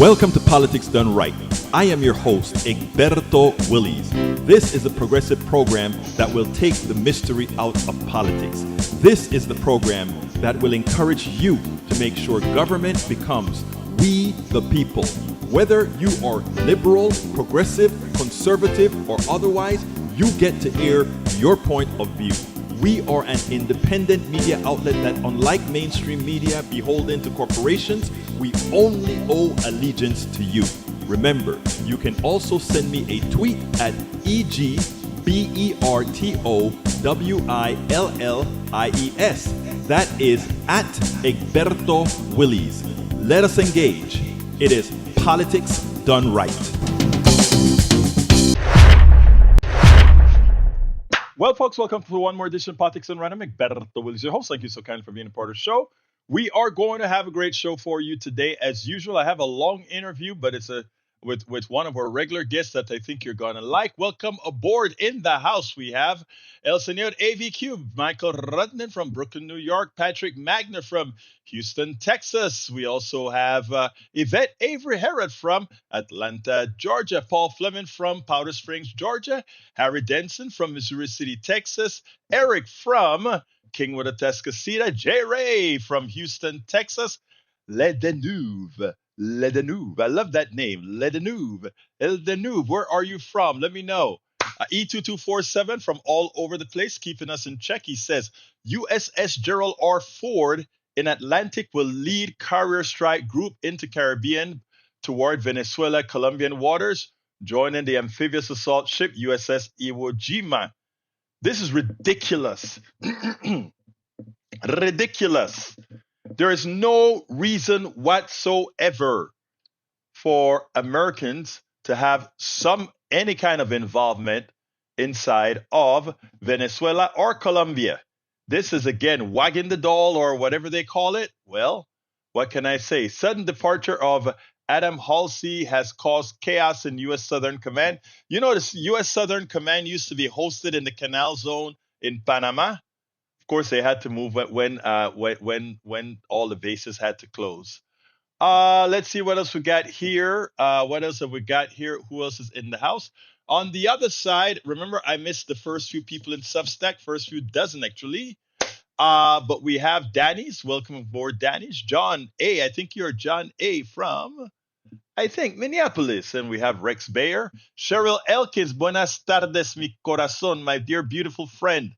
Welcome to Politics Done Right. I am your host, Egberto Willies. This is a progressive program that will take the mystery out of politics. This is the program that will encourage you to make sure government becomes we the people. Whether you are liberal, progressive, conservative, or otherwise, you get to air your point of view. We are an independent media outlet that, unlike mainstream media beholden to corporations, we only owe allegiance to you. Remember, you can also send me a tweet at EGBERTOWILLIES. That is at Egberto Willies. Let us engage. It is Politics Done Right. Well, folks, welcome to one more edition of Politics Done Right. I'm Egberto Willies, your host. Thank you so kindly for being a part of the show. We are going to have a great show for you today. As usual, I have a long interview, but it's with one of our regular guests that I think you're going to like. Welcome aboard. In the house, we have El Señor AVQ, Michael Rudnan from Brooklyn, New York, Patrick Magner from Houston, Texas. We also have Yvette Avery Herod from Atlanta, Georgia, Paul Fleming from Powder Springs, Georgia, Harry Denson from Missouri City, Texas, Eric from Kingwood, Atascocita, J. Ray from Houston, Texas, Le Danube. Le Danube. I love that name. Le Danube. El Danube. Where are you from? Let me know. E2247 from all over the place, keeping us in check. He says, USS Gerald R. Ford in Atlantic will lead carrier strike group into Caribbean toward Venezuela, Colombian waters, joining the amphibious assault ship USS Iwo Jima. This is ridiculous. Ridiculous. There is no reason whatsoever for Americans to have any kind of involvement inside of Venezuela or Colombia. This is, again, wagging the doll or whatever they call it. Well, what can I say? Sudden departure of Adam Halsey has caused chaos in U.S. Southern Command. You know, the U.S. Southern Command used to be hosted in the Canal Zone in Panama. Of course, they had to move when all the bases had to close. Let's see what else we got here. What else have we got here? Who else is in the house? On the other side, remember I missed the first few people in Substack, first few dozen actually. But we have Danny's. Welcome aboard, Danny's. John A. I think you're John A. from, I think, Minneapolis. And we have Rex Bayer. Cheryl Elkins. Buenas tardes, mi corazón, my dear beautiful friend.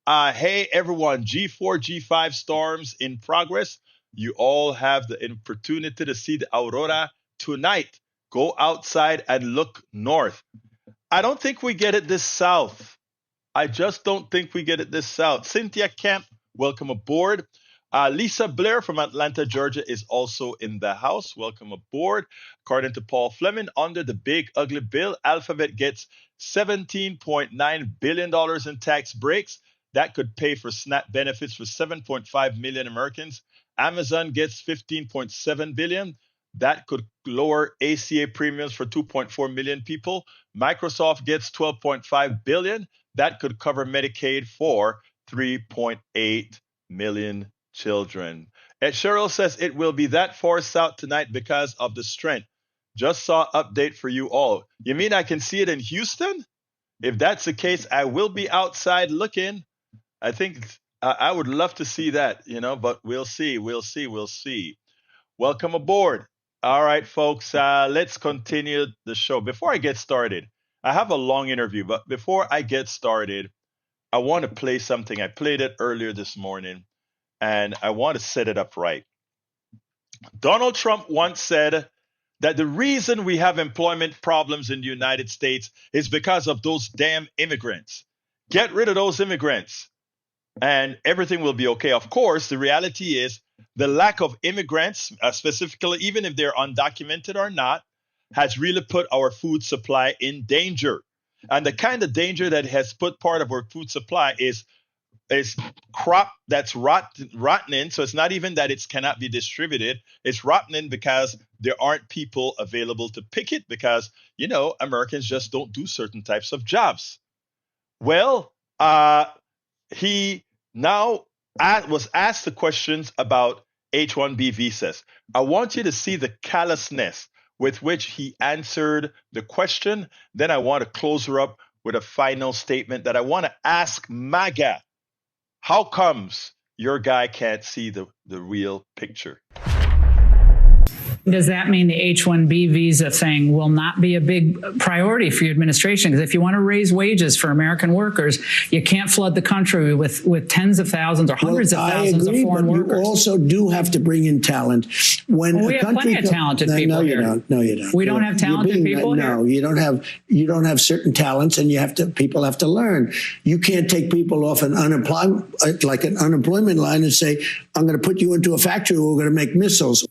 Hey, everyone. G4, G5 storms in progress. You all have the opportunity to see the aurora tonight. Go outside and look north. I don't think we get it this south. I just don't think we get it this south. Cynthia Kemp, welcome aboard. Lisa Blair from Atlanta, Georgia is also in the house. Welcome aboard. According to Paul Fleming, under the big ugly bill, Alphabet gets $17.9 billion in tax breaks. That could pay for SNAP benefits for 7.5 million Americans. Amazon gets 15.7 billion. That could lower ACA premiums for 2.4 million people. Microsoft gets 12.5 billion. That could cover Medicaid for 3.8 million children. And Cheryl says it will be that far south tonight because of the strength. Just saw update for you all. You mean I can see it in Houston? If that's the case, I will be outside looking. I think I would love to see that, but we'll see. Welcome aboard. All right, folks, let's continue the show. Before I get started, I have a long interview, but before I get started, I want to play something. I played it earlier this morning, and I want to set it up right. Donald Trump once said that the reason we have employment problems in the United States is because of those damn immigrants. Get rid of those immigrants, and everything will be okay. Of course, the reality is the lack of immigrants, specifically, even if they're undocumented or not, has really put our food supply in danger. And the kind of danger that has put part of our food supply is crop that's rotting. So it's not even that it cannot be distributed. It's rotting because there aren't people available to pick it because, Americans just don't do certain types of jobs. Well, he now was asked the questions about H-1B visas. I want you to see the callousness with which he answered the question. Then I want to close her up with a final statement that I want to ask MAGA. How comes your guy can't see the real picture? Does that mean the H-1B visa thing will not be a big priority for your administration? Because if you want to raise wages for American workers, you can't flood the country with tens of thousands or hundreds of thousands of foreign workers. You also do have to bring in talent. When we have plenty of talented people here. No, you don't. We don't have talented people here? No, you don't have certain talents, and people have to learn. You can't take people off an unemployment line and say, I'm going to put you into a factory where we're going to make missiles.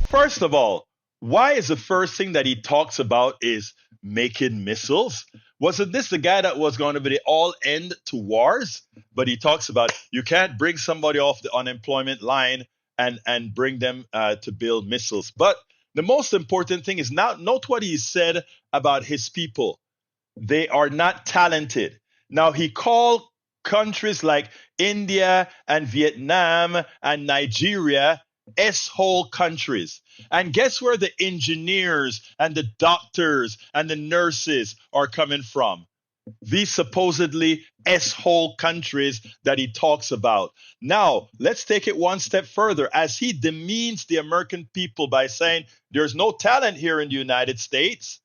First of all, why is the first thing that he talks about is making missiles? Wasn't this the guy that was going to be the all end to wars? But he talks about you can't bring somebody off the unemployment line and bring them to build missiles. But the most important thing is now note what he said about his people. They are not talented. Now he called countries like India and Vietnam and Nigeria S-hole countries. And guess where the engineers and the doctors and the nurses are coming from? These supposedly S-hole countries that he talks about. Now, let's take it one step further. As he demeans the American people by saying there's no talent here in the United States,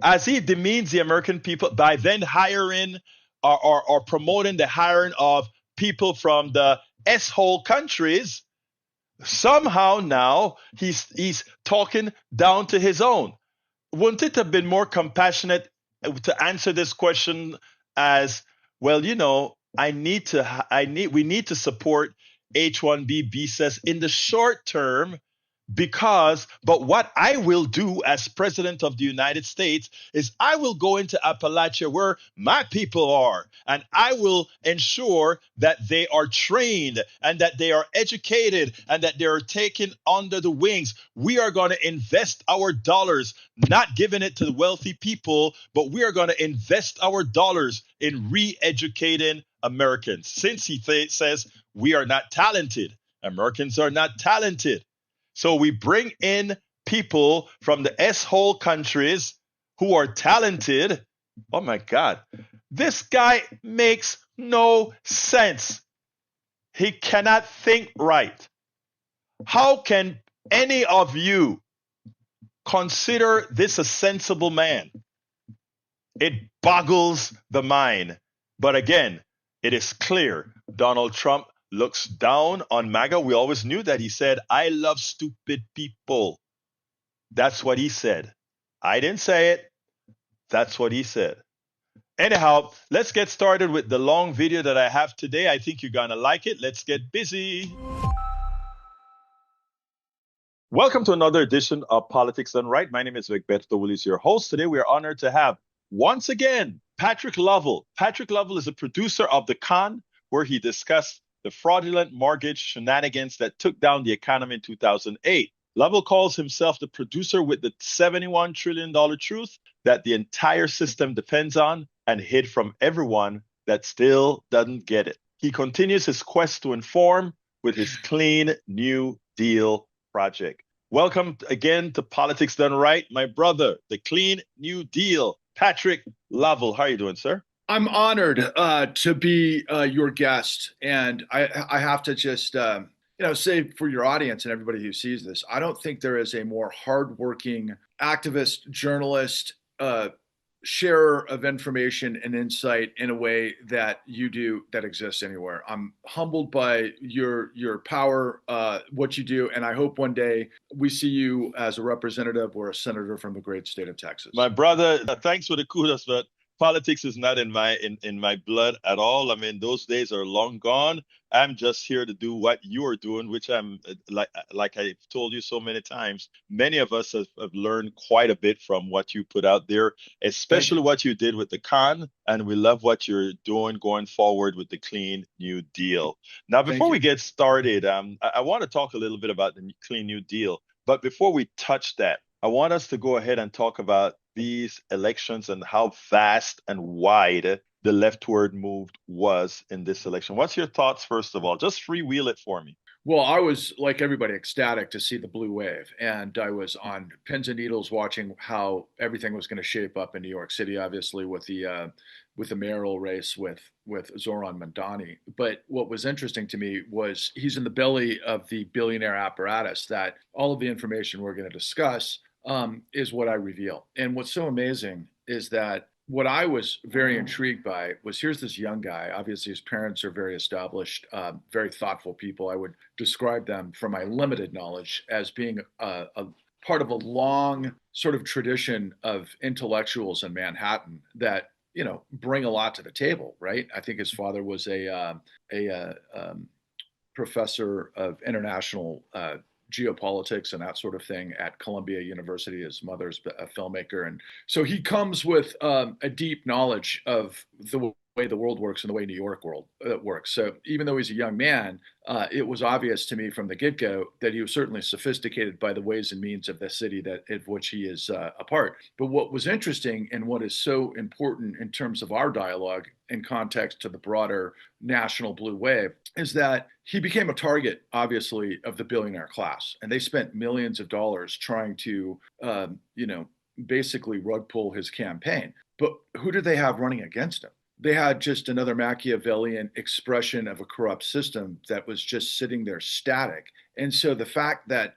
as he demeans the American people by then hiring or promoting the hiring of people from the S-hole countries, somehow now he's talking down to his own. Wouldn't it have been more compassionate to answer this question as, well, we need to support H-1B visas in the short term but what I will do as president of the United States is I will go into Appalachia where my people are, and I will ensure that they are trained and that they are educated and that they are taken under the wings. We are going to invest our dollars, not giving it to the wealthy people, but we are going to invest our dollars in re-educating Americans. Since he says we are not talented, Americans are not talented. So we bring in people from the S-hole countries who are talented. Oh my God. This guy makes no sense. He cannot think right. How can any of you consider this a sensible man? It boggles the mind. But again, it is clear Donald Trump looks down on MAGA. We always knew that. He said, I love stupid people. That's what he said. I didn't say it. That's what he said. Anyhow, let's get started with the long video that I have today. I think you're going to like it. Let's get busy. Welcome to another edition of Politics Done Right. My name is Egberto Willis, your host. Today we are honored to have, once again, Patrick Lovell. Patrick Lovell is a producer of The Con, where he discussed the fraudulent mortgage shenanigans that took down the economy in 2008. Lovell calls himself the producer with the $71 trillion truth that the entire system depends on and hid from everyone that still doesn't get it. He continues his quest to inform with his Clean New Deal project. Welcome again to Politics Done Right, my brother, the Clean New Deal, Patrick Lovell. How are you doing, sir? I'm honored to be your guest, and I have to just say for your audience and everybody who sees this, I don't think there is a more hardworking activist, journalist, sharer of information and insight in a way that you do that exists anywhere. I'm humbled by your power, what you do, and I hope one day we see you as a representative or a senator from the great state of Texas. My brother, thanks for the kudos, but politics is not in my blood at all. I mean, those days are long gone. I'm just here to do what you are doing, which I'm like I've told you so many times. Many of us have learned quite a bit from what you put out there, especially what you did with the Con, and we love what you're doing going forward with the Clean New Deal. Now, before we get started, I want to talk a little bit about the Clean New Deal. But before we touch that, I want us to go ahead and talk about these elections and how vast and wide the leftward move was in this election. What's your thoughts, first of all? Just freewheel it for me. Well, I was like everybody ecstatic to see the blue wave, and I was on pins and needles watching how everything was going to shape up in New York City. Obviously, with the mayoral race with Zoran Mandani. But what was interesting to me was he's in the belly of the billionaire apparatus that all of the information we're going to discuss is what I reveal. And what's so amazing is that what I was very intrigued by was here's this young guy. Obviously, his parents are very established, very thoughtful people. I would describe them, from my limited knowledge, as being a part of a long sort of tradition of intellectuals in Manhattan that bring a lot to the table. Right? I think his father was a professor of international geopolitics and that sort of thing at Columbia University. His mother's a filmmaker, and so he comes with a deep knowledge of the way the world works and the way New York world works. So even though he's a young man, it was obvious to me from the get-go that he was certainly sophisticated by the ways and means of the city of which he is a part. But what was interesting and what is so important in terms of our dialogue in context to the broader national blue wave is that he became a target, obviously, of the billionaire class, and they spent millions of dollars trying to, basically rug pull his campaign. But who did they have running against him? They had just another Machiavellian expression of a corrupt system that was just sitting there static. And so the fact that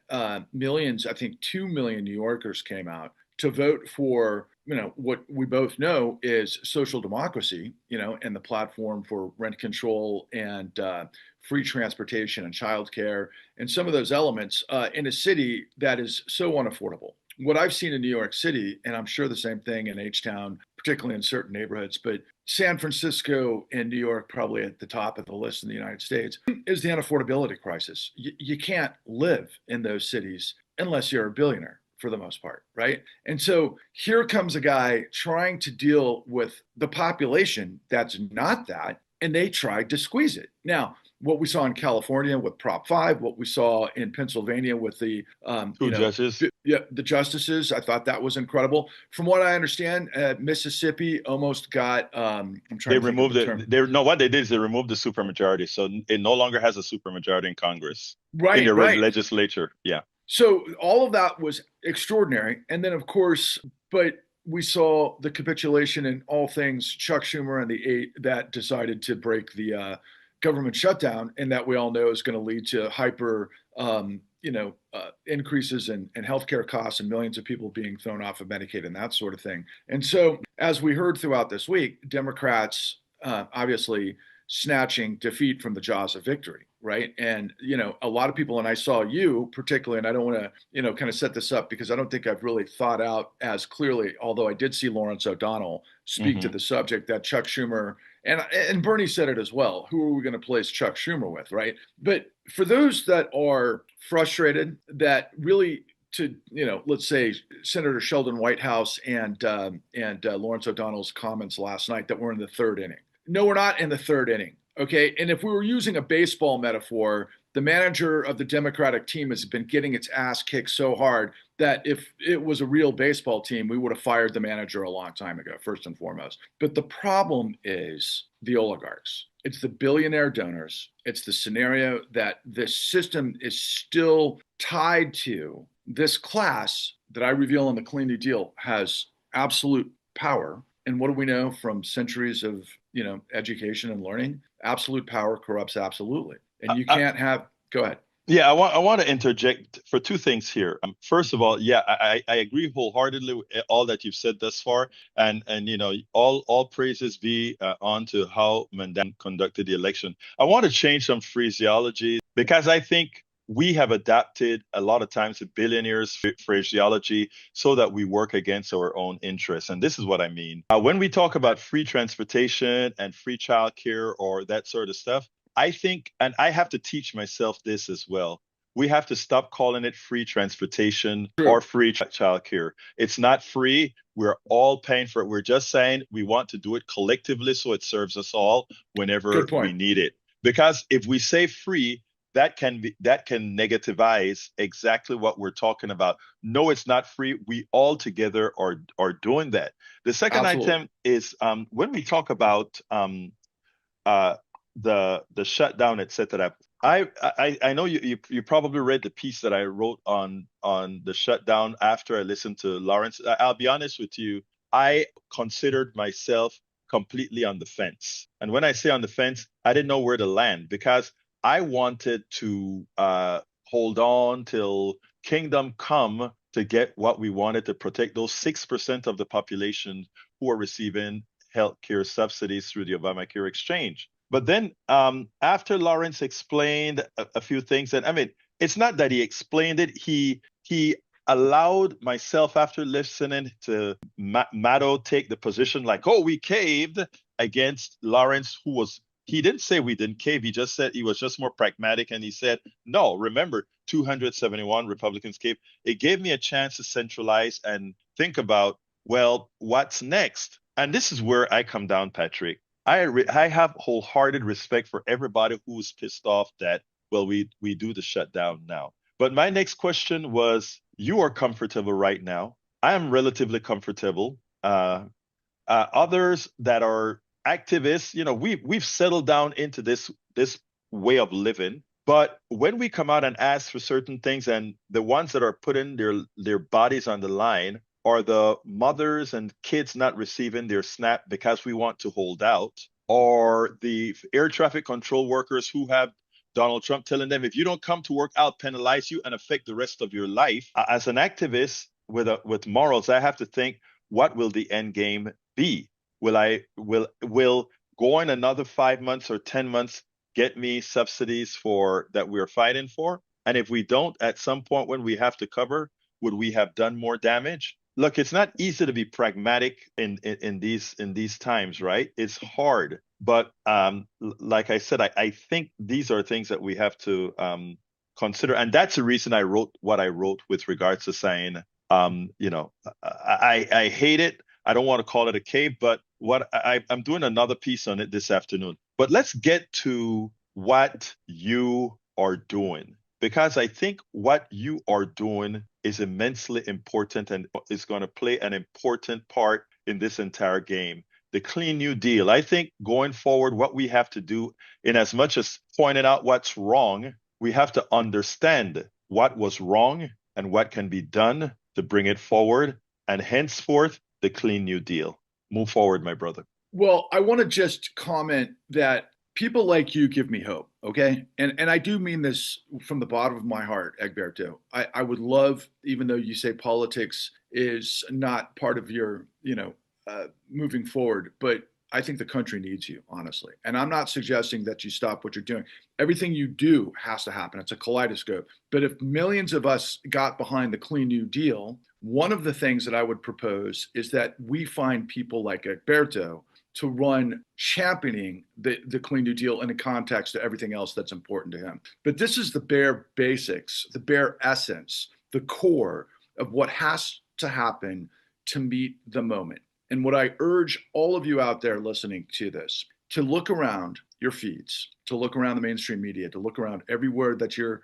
millions, I think 2 million New Yorkers came out to vote for, what we both know is social democracy, and the platform for rent control and free transportation and childcare and some of those elements in a city that is so unaffordable. What I've seen in New York City, and I'm sure the same thing in H-Town, particularly in certain neighborhoods, but San Francisco and New York probably at the top of the list in the United States, is the unaffordability crisis. You can't live in those cities unless you're a billionaire, for the most part, right? And so here comes a guy trying to deal with the population that's not that, and they tried to squeeze it. Now, what we saw in California with Prop 5, what we saw in Pennsylvania with the Two judges. the justices, I thought that was incredible. From what I understand, Mississippi almost got. I'm trying They to think of removed the it. term. They no, what they did is they removed the supermajority, so it no longer has a supermajority in Congress, in Right, the right. legislature. Yeah. So all of that was extraordinary, and then of course, but we saw the capitulation in all things Chuck Schumer and the eight that decided to break the government shutdown, and that we all know is going to lead to hyper, increases in healthcare costs and millions of people being thrown off of Medicaid and that sort of thing. And so, as we heard throughout this week, Democrats obviously snatching defeat from the jaws of victory, right? And a lot of people, and I saw you particularly, and I don't want to kind of set this up because I don't think I've really thought out as clearly, although I did see Lawrence O'Donnell speak to the subject, that Chuck Schumer and Bernie said it as well. Who are we going to place Chuck Schumer with, right? But for those that are frustrated, that really, to let's say Senator Sheldon Whitehouse and Lawrence O'Donnell's comments last night, that we're in the third inning. No, we're not in the third inning. Okay. And if we were using a baseball metaphor, the manager of the Democratic team has been getting its ass kicked so hard that if it was a real baseball team, we would have fired the manager a long time ago, first and foremost. But the problem is the oligarchs. It's the billionaire donors. It's the scenario that this system is still tied to. This class that I reveal in the Clean New Deal has absolute power. And what do we know from centuries of education and learning? Absolute power corrupts absolutely. And you can't have, go ahead. Yeah, I want to interject for two things here. First of all, yeah, I agree wholeheartedly with all that you've said thus far, and all praises be on to how Mandan conducted the election. I want to change some phraseology because I think we have adapted a lot of times to billionaires' phraseology so that we work against our own interests. And this is what I mean. When we talk about free transportation and free childcare or that sort of stuff, I think, and I have to teach myself this as well, we have to stop calling it free transportation or free childcare. It's not free. We're all paying for it. We're just saying we want to do it collectively so it serves us all whenever we need it. Because if we say free, that can negativize exactly what we're talking about. No, it's not free. We all together are doing that. The second item is when we talk about the shutdown, etc. I know you probably read the piece that I wrote on the shutdown after I listened to Lawrence. I'll be honest with you, I considered myself completely on the fence. And when I say on the fence, I didn't know where to land because I wanted to hold on till kingdom come to get what we wanted to protect those 6% of the population who are receiving healthcare subsidies through the Obamacare exchange. But then after Lawrence explained a few things, and I mean, it's not that he explained it, he allowed myself after listening to Maddow take the position like, oh, we caved against Lawrence, who was he didn't say we didn't cave. He just said he was just more pragmatic. And he said, no, remember, 271 Republicans caved. It gave me a chance to centralize and think about, well, what's next? And this is where I come down, Patrick. I have wholehearted respect for everybody who's pissed off that, well, we do the shutdown now. But my next question was, you are comfortable right now. I am relatively comfortable. Others that are activists, we've settled down into this way of living. But when we come out and ask for certain things, and the ones that are putting their bodies on the line are the mothers and kids not receiving their SNAP because we want to hold out, or the air traffic control workers who have Donald Trump telling them, if you don't come to work, I'll penalize you and affect the rest of your life. As an activist with morals, I have to think, what will the end game be? Will going another 5 months or 10 months get me subsidies for that we're fighting for? And if we don't, at some point when we have to cover, would we have done more damage? Look, it's not easy to be pragmatic in these times, right? It's hard, but like I said, I think these are things that we have to consider, and that's the reason I wrote what I wrote with regards to saying, I hate it. I don't want to call it a cave, but I'm doing another piece on it this afternoon. But let's get to what you are doing, because I think what you are doing is immensely important and is going to play an important part in this entire game. The Clean New Deal. I think going forward, what we have to do, in as much as pointing out what's wrong, we have to understand what was wrong and what can be done to bring it forward, and henceforth, the Clean New Deal. Move forward, my brother. Well, I want to just comment that people like you give me hope, okay? And I do mean this from the bottom of my heart, Egberto. I would love, even though you say politics is not part of your, moving forward, but I think the country needs you, honestly. And I'm not suggesting that you stop what you're doing. Everything you do has to happen. It's a kaleidoscope. But if millions of us got behind the Clean New Deal, one of the things that I would propose is that we find people like Egberto to run championing the Clean New Deal in a context to everything else that's important to him. But this is the bare basics, the bare essence, the core of what has to happen to meet the moment. And what I urge all of you out there listening to this, to look around your feeds, to look around the mainstream media, to look around everywhere that you're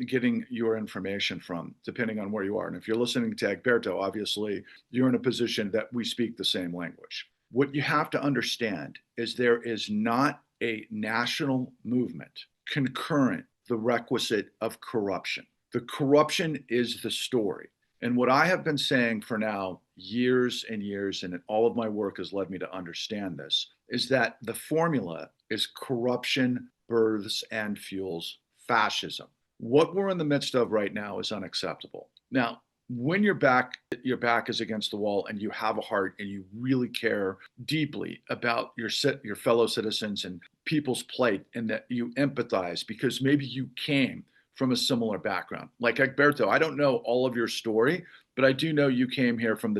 getting your information from, depending on where you are. And if you're listening to Egberto, obviously you're in a position that we speak the same language. What you have to understand is there is not a national movement concurrent the requisite of corruption. The corruption is the story. And what I have been saying for now years and years, and all of my work has led me to understand this, is that the formula is corruption births and fuels fascism. What we're in the midst of right now is unacceptable. Now, when your back is against the wall and you have a heart and you really care deeply about your fellow citizens and people's plight, and that you empathize because maybe you came from a similar background. Like Egberto, I don't know all of your story, but I do know you came here from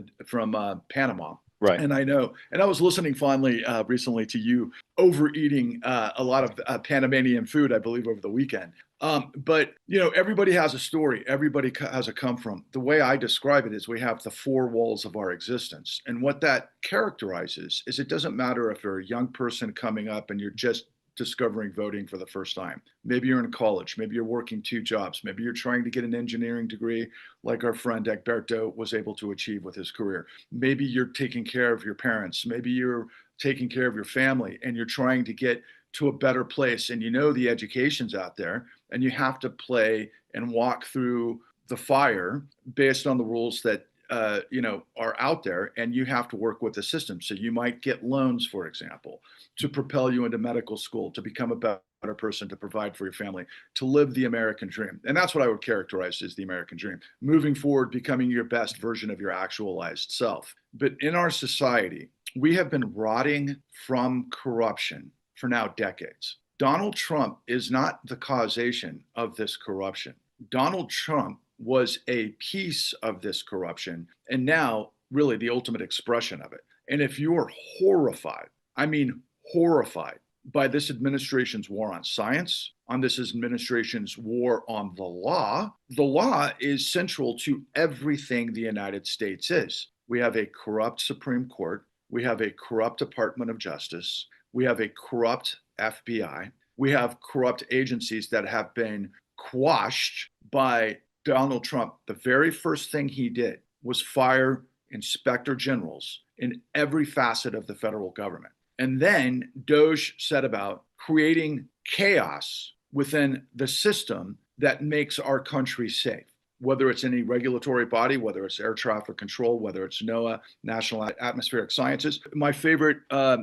Panama. Right. And I know, and I was listening fondly recently to you overeating a lot of Panamanian food, I believe, over the weekend. But, everybody has a story. Everybody has a come from. The way I describe it is we have the four walls of our existence. And what that characterizes is it doesn't matter if you're a young person coming up and you're just discovering voting for the first time. Maybe you're in college. Maybe you're working two jobs. Maybe you're trying to get an engineering degree like our friend Egberto was able to achieve with his career. Maybe you're taking care of your parents. Maybe you're taking care of your family and you're trying to get to a better place. And you know the education's out there, and you have to play and walk through the fire based on the rules that are out there, and you have to work with the system. So you might get loans, for example, to propel you into medical school, to become a better person, to provide for your family, to live the American dream. And that's what I would characterize as the American dream. Moving forward, becoming your best version of your actualized self. But in our society, we have been rotting from corruption for now decades. Donald Trump is not the causation of this corruption. Donald Trump was a piece of this corruption, and now really the ultimate expression of it. And if you are horrified, I mean horrified, by this administration's war on science, on this administration's war on the law is central to everything the United States is. We have a corrupt Supreme Court. We have a corrupt Department of Justice. We have a corrupt FBI. We have corrupt agencies that have been quashed by Donald Trump. The very first thing he did was fire inspector generals in every facet of the federal government. And then Doge set about creating chaos within the system that makes our country safe, whether it's any regulatory body, whether it's air traffic control, whether it's NOAA, National Atmospheric Sciences. My favorite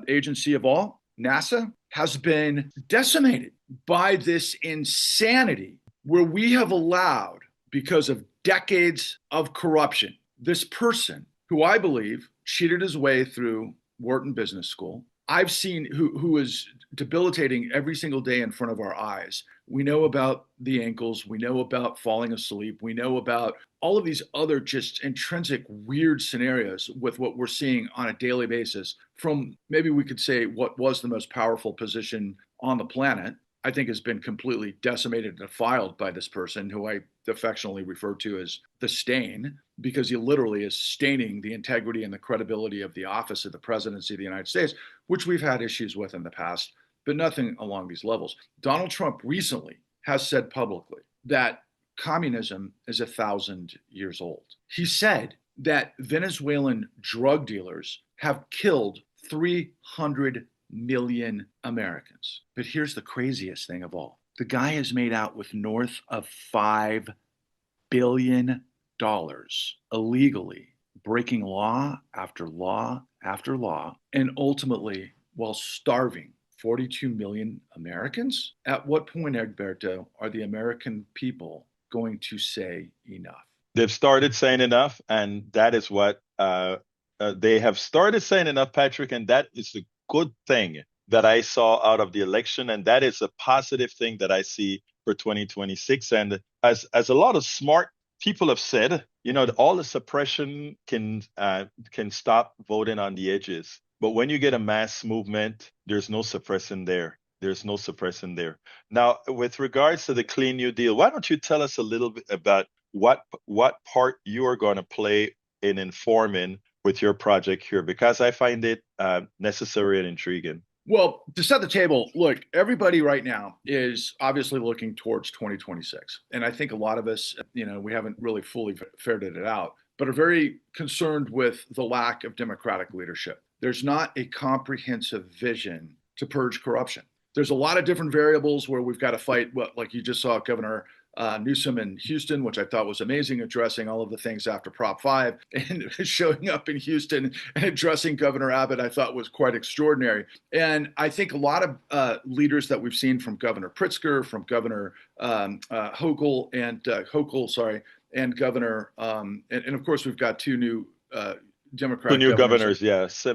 agency of all, NASA, has been decimated by this insanity where we have allowed, because of decades of corruption, this person who I believe cheated his way through Wharton Business School, I've seen who is debilitating every single day in front of our eyes. We know about the ankles. We know about falling asleep. We know about all of these other just intrinsic weird scenarios with what we're seeing on a daily basis from, maybe we could say, what was the most powerful position on the planet, I think has been completely decimated and defiled by this person who I affectionately refer to as the stain, because he literally is staining the integrity and the credibility of the office of the presidency of the United States, which we've had issues with in the past, but nothing along these levels. Donald Trump recently has said publicly that communism is 1,000 years old. He said that Venezuelan drug dealers have killed 300 million Americans. But here's the craziest thing of all. The guy has made out with north of $5 billion illegally, breaking law after law after law, and ultimately while starving 42 million Americans. At what point, Egberto, are the American people going to say enough? They've started saying enough, and that is what they have started saying enough, Patrick, and that is the good thing that I saw out of the election, and that is a positive thing that I see for 2026. And as a lot of smart people have said, all the suppression can stop voting on the edges. But when you get a mass movement, there's no suppressing there. There's no suppressing there. Now, with regards to the Clean New Deal, why don't you tell us a little bit about what part you are going to play in informing with your project here, because I find it necessary and intriguing. Well, to set the table, look, everybody right now is obviously looking towards 2026. And I think a lot of us, we haven't really fully ferreted it out, but are very concerned with the lack of democratic leadership. There's not a comprehensive vision to purge corruption. There's a lot of different variables where we've got to fight, like you just saw Governor Newsom in Houston, which I thought was amazing, addressing all of the things after Prop 5, and showing up in Houston and addressing Governor Abbott, I thought was quite extraordinary. And I think a lot of leaders that we've seen, from Governor Pritzker, from Governor Hochul, and Governor, and of course we've got two new Democratic governors, yes.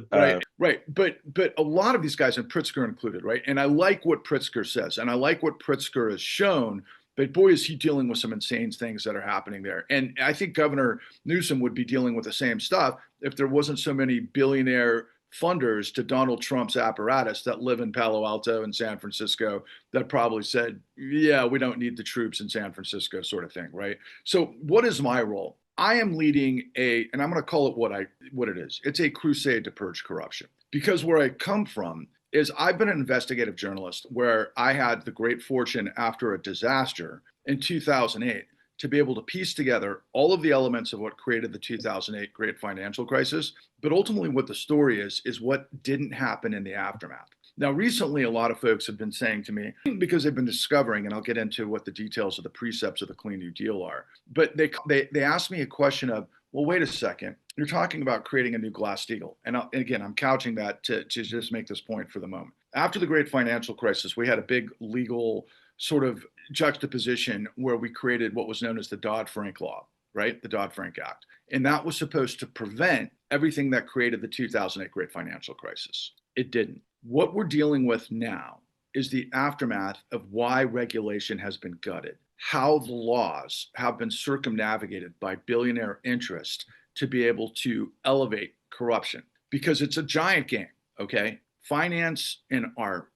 Right. But a lot of these guys, and Pritzker included, right? And I like what Pritzker says, and I like what Pritzker has shown. But boy, is he dealing with some insane things that are happening there. And I think Governor Newsom would be dealing with the same stuff if there wasn't so many billionaire funders to Donald Trump's apparatus that live in Palo Alto and San Francisco that probably said, yeah, we don't need the troops in San Francisco, sort of thing, right? So what is my role? I am leading and I'm going to call it what it is. It's a crusade to purge corruption. Because where I come from is I've been an investigative journalist, where I had the great fortune after a disaster in 2008 to be able to piece together all of the elements of what created the 2008 great financial crisis. But ultimately what the story is what didn't happen in the aftermath. Now, recently, a lot of folks have been saying to me, because they've been discovering, and I'll get into what the details of the precepts of the Clean New Deal are, but they asked me a question of, well, wait a second, you're talking about creating a new Glass-Steagall. And again, I'm couching that to just make this point for the moment. After the great financial crisis, we had a big legal sort of juxtaposition where we created what was known as the Dodd-Frank law, right? The Dodd-Frank Act. And that was supposed to prevent everything that created the 2008 great financial crisis. It didn't. What we're dealing with now is the aftermath of why regulation has been gutted, how the laws have been circumnavigated by billionaire interest to be able to elevate corruption, because it's a giant game, okay? Finance and our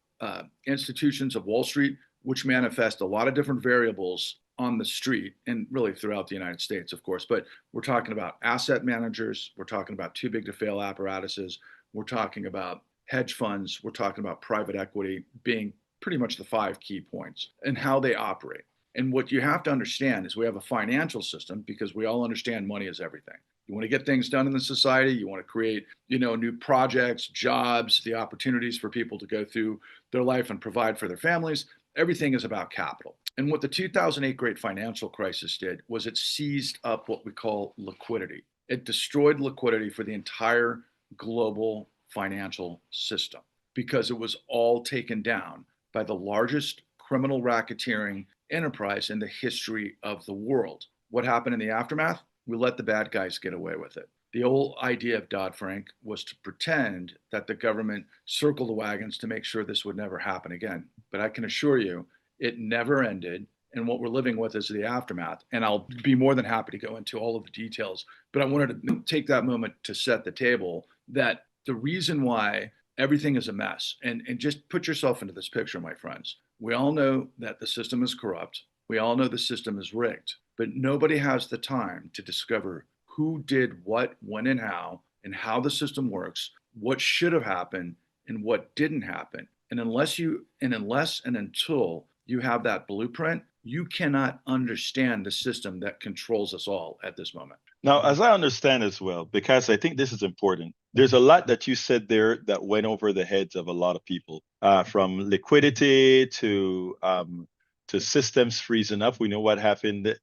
institutions of Wall Street, which manifest a lot of different variables on the street and really throughout the United States, of course, but we're talking about asset managers, we're talking about too big to fail apparatuses, we're talking about hedge funds, we're talking about private equity being pretty much the 5 key points and how they operate. And what you have to understand is we have a financial system, because we all understand money is everything. You want to get things done in the society, you want to create, new projects, jobs, the opportunities for people to go through their life and provide for their families. Everything is about capital. And what the 2008 great financial crisis did was it seized up what we call liquidity. It destroyed liquidity for the entire global financial system, because it was all taken down by the largest criminal racketeering enterprise in the history of the world. What happened in the aftermath? We let the bad guys get away with it. The whole idea of Dodd-Frank was to pretend that the government circled the wagons to make sure this would never happen again. But I can assure you, it never ended. And what we're living with is the aftermath. And I'll be more than happy to go into all of the details. But I wanted to take that moment to set the table that the reason why everything is a mess, and just put yourself into this picture, my friends. We all know that the system is corrupt. We all know the system is rigged, but nobody has the time to discover who did what, when, and how the system works, what should have happened, and what didn't happen. And unless and until you have that blueprint, you cannot understand the system that controls us all at this moment. Now, as I understand as well, because I think this is important, there's a lot that you said there that went over the heads of a lot of people, from liquidity to systems freezing up. We know what happened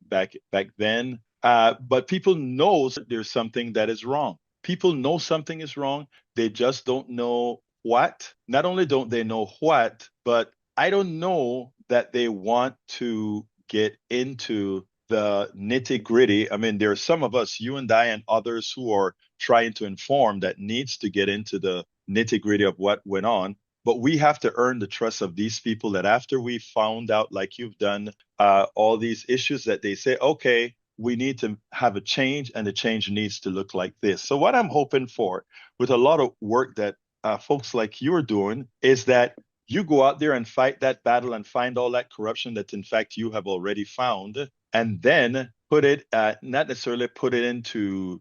back then, but people know there's something that is wrong. People know something is wrong. They just don't know what. Not only don't they know what, but I don't know that they want to get into the nitty gritty. I mean, there are some of us, you and I and others, who are trying to inform that needs to get into the nitty gritty of what went on. But we have to earn the trust of these people that after we found out, like you've done, all these issues, that they say, okay, we need to have a change, and the change needs to look like this. So what I'm hoping for with a lot of work that folks like you are doing is that you go out there and fight that battle and find all that corruption that in fact you have already found, and then put it, not necessarily put it into,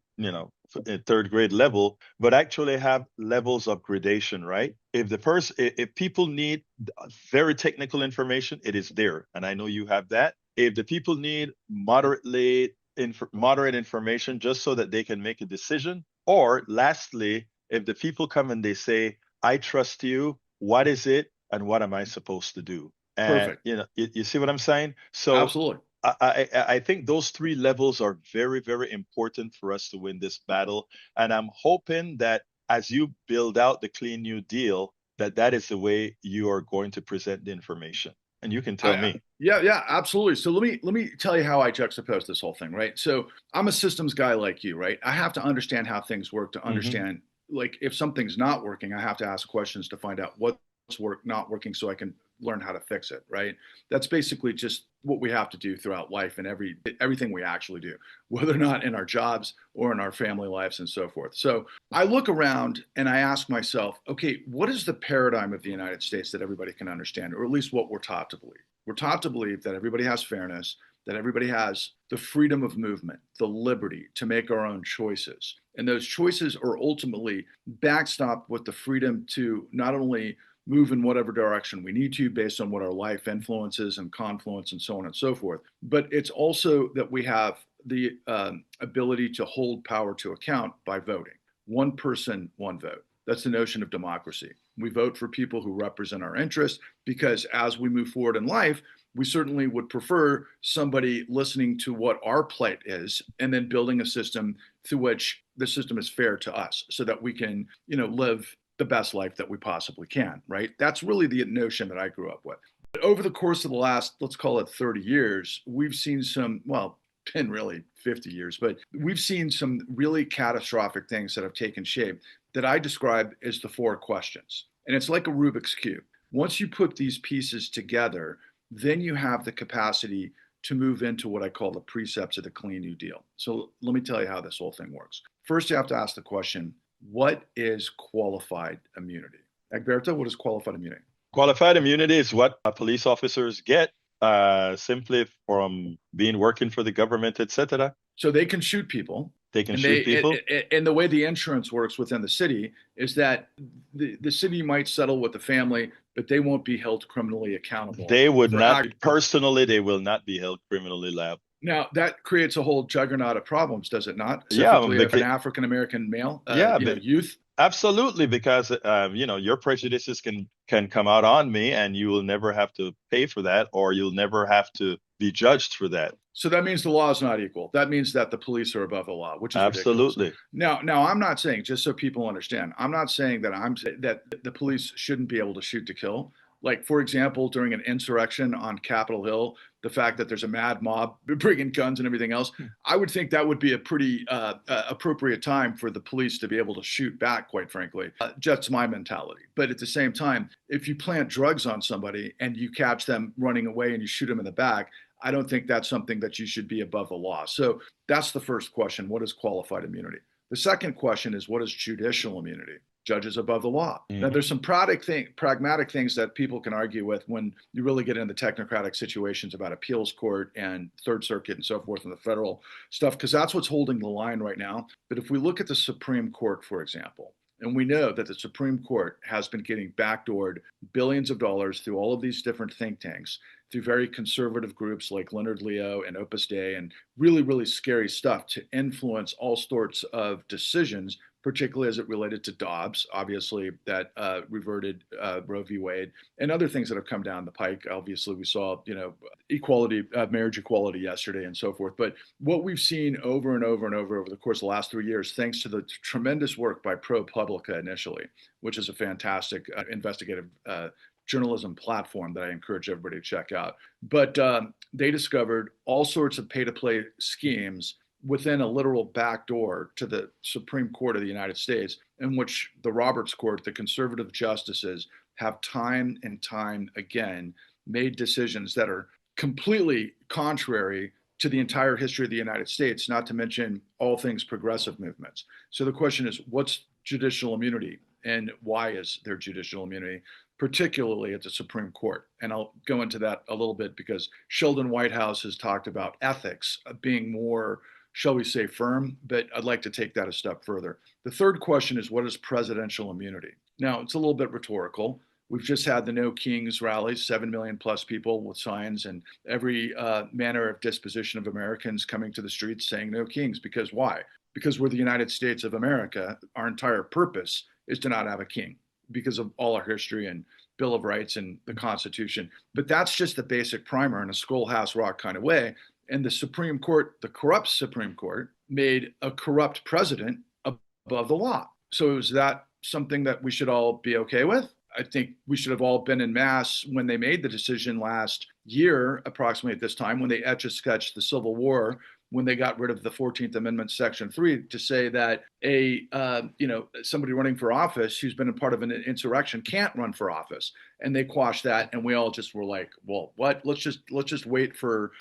third grade level, but actually have levels of gradation, right? If people need very technical information, it is there. And I know you have that. If the people need moderate information just so that they can make a decision, or lastly, if the people come and they say, I trust you, what is it? And what am I supposed to do? And, Perfect. You see what I'm saying? So Absolutely. I think those 3 levels are very, very important for us to win this battle. And I'm hoping that as you build out the Clean New Deal, that is the way you are going to present the information. And you can tell me. Yeah, absolutely. So let me tell you how I juxtapose this whole thing, right? So I'm a systems guy like you, right? I have to understand how things work to understand, like, if something's not working, I have to ask questions to find out what's not working so I can learn how to fix it, right? That's basically just what we have to do throughout life and everything we actually do, whether or not in our jobs or in our family lives and so forth. So I look around and I ask myself, okay, what is the paradigm of the United States that everybody can understand, or at least what we're taught to believe? We're taught to believe that everybody has fairness, that everybody has the freedom of movement, the liberty to make our own choices. And those choices are ultimately backstopped with the freedom to not only move in whatever direction we need to based on what our life influences and confluence and so on and so forth. But it's also that we have the ability to hold power to account by voting. One person, one vote. That's the notion of democracy. We vote for people who represent our interests because as we move forward in life, we certainly would prefer somebody listening to what our plight is and then building a system through which the system is fair to us so that we can, live the best life that we possibly can, right? That's really the notion that I grew up with. But over the course of the last, let's call it 30 years, we've seen some, well, been really 50 years, but we've seen some really catastrophic things that have taken shape that I describe as the 4 questions. And it's like a Rubik's Cube. Once you put these pieces together, then you have the capacity to move into what I call the precepts of the Clean New Deal. So let me tell you how this whole thing works. First, you have to ask the question, what is qualified immunity? Egberto, what is qualified immunity? Qualified immunity is what police officers get simply from being working for the government, etc. So they can shoot people. They can shoot people. And the way the insurance works within the city is that the city might settle with the family, but they won't be held criminally accountable. They would not, personally, they will not be held criminally liable. Now, that creates a whole juggernaut of problems, does it not? Yeah. If an African-American male, youth. Absolutely, because your prejudices can come out on me, and you will never have to pay for that, or you'll never have to be judged for that. So that means the law is not equal. That means that the police are above the law, which is absolutely ridiculous. Now, I'm not saying, just so people understand, I'm not saying that the police shouldn't be able to shoot to kill. Like, for example, during an insurrection on Capitol Hill, the fact that there's a mad mob bringing guns and everything else, I would think that would be a pretty appropriate time for the police to be able to shoot back, quite frankly. That's my mentality. But at the same time, if you plant drugs on somebody and you catch them running away and you shoot them in the back, I don't think that's something that you should be above the law. So that's the first question. What is qualified immunity? The second question is, what is judicial immunity? Judges above the law. Now, there's some pragmatic things that people can argue with when you really get into technocratic situations about appeals court and Third Circuit and so forth and the federal stuff, because that's what's holding the line right now. But if we look at the Supreme Court, for example, and we know that the Supreme Court has been getting backdoored billions of dollars through all of these different think tanks, through very conservative groups like Leonard Leo and Opus Dei, and really, really scary stuff to influence all sorts of decisions, particularly as it related to Dobbs, obviously, that reverted Roe v. Wade, and other things that have come down the pike. Obviously, we saw, equality, marriage equality yesterday and so forth. But what we've seen over and over and over the course of the last 3 years, thanks to the tremendous work by ProPublica initially, which is a fantastic investigative journalism platform that I encourage everybody to check out. But they discovered all sorts of pay-to-play schemes within a literal backdoor to the Supreme Court of the United States, in which the Roberts Court, the conservative justices, have time and time again made decisions that are completely contrary to the entire history of the United States, not to mention all things progressive movements. So the question is, what's judicial immunity and why is there judicial immunity, particularly at the Supreme Court? And I'll go into that a little bit because Sheldon Whitehouse has talked about ethics being more, shall we say, firm, but I'd like to take that a step further. The third question is, what is presidential immunity? Now, it's a little bit rhetorical. We've just had the No Kings rallies, 7 million plus people with signs and every manner of disposition of Americans coming to the streets saying no kings. Because why? Because we're the United States of America. Our entire purpose is to not have a king because of all our history and Bill of Rights and the Constitution. But that's just the basic primer in a schoolhouse rock kind of way. And the Supreme Court, the corrupt Supreme Court, made a corrupt president above the law. So is that something that we should all be okay with? I think we should have all been en masse when they made the decision last year, approximately at this time, when they etch-a-sketched the Civil War, when they got rid of the 14th Amendment, Section 3, to say that somebody running for office who's been a part of an insurrection can't run for office, and they quashed that, and we all just were like, well, what? Let's just wait for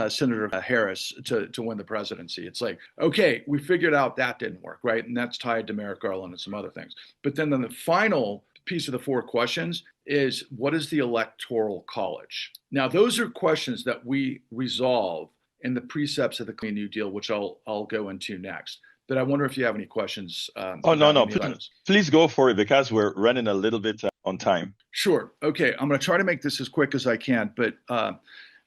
Senator Harris to win the presidency. It's like, okay, we figured out that didn't work, right? And that's tied to Merrick Garland and some other things. But then the final piece of the 4 questions is, what is the Electoral College? Now, those are questions that we resolve in the precepts of the Clean New Deal, which I'll go into next. But I wonder if you have any questions. No. Please go for it because we're running a little bit on time. Sure. Okay. I'm going to try to make this as quick as I can. But